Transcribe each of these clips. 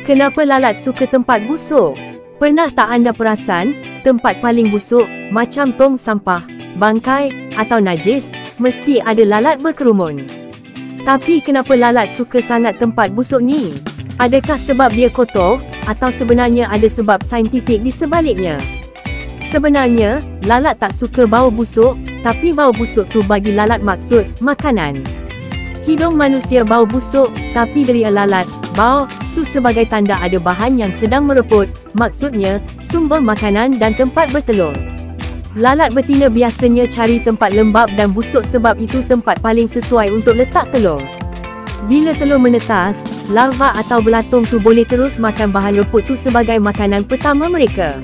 Kenapa lalat suka tempat busuk? Pernah tak anda perasan, tempat paling busuk, macam tong sampah, bangkai, atau najis, mesti ada lalat berkerumun. Tapi kenapa lalat suka sangat tempat busuk ni? Adakah sebab dia kotor, atau sebenarnya ada sebab saintifik di sebaliknya? Sebenarnya, lalat tak suka bau busuk, tapi bau busuk tu bagi lalat maksud makanan. Hidung manusia bau busuk, tapi deria lalat, bau tu sebagai tanda ada bahan yang sedang mereput, maksudnya, sumber makanan dan tempat bertelur. Lalat betina biasanya cari tempat lembap dan busuk sebab itu tempat paling sesuai untuk letak telur. Bila telur menetas, larva atau belatung tu boleh terus makan bahan reput tu sebagai makanan pertama mereka.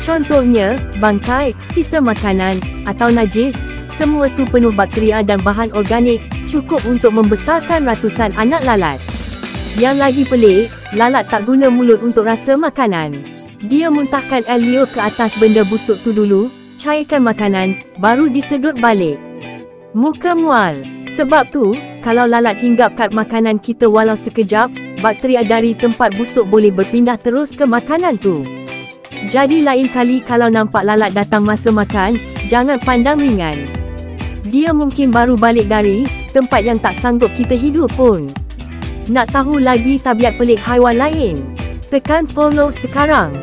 Contohnya, bangkai, sisa makanan, atau najis, semua tu penuh bakteria dan bahan organik, cukup untuk membesarkan ratusan anak lalat. Yang lagi pelik, lalat tak guna mulut untuk rasa makanan. Dia muntahkan air liur ke atas benda busuk tu dulu, cairkan makanan, baru disedut balik. Muka mual. Sebab tu, kalau lalat hinggap kat makanan kita walau sekejap, bakteria dari tempat busuk boleh berpindah terus ke makanan tu. Jadi lain kali kalau nampak lalat datang masa makan, jangan pandang ringan. Dia mungkin baru balik dari tempat yang tak sanggup kita hidup pun. Nak tahu lagi tabiat pelik haiwan lain? Tekan follow sekarang.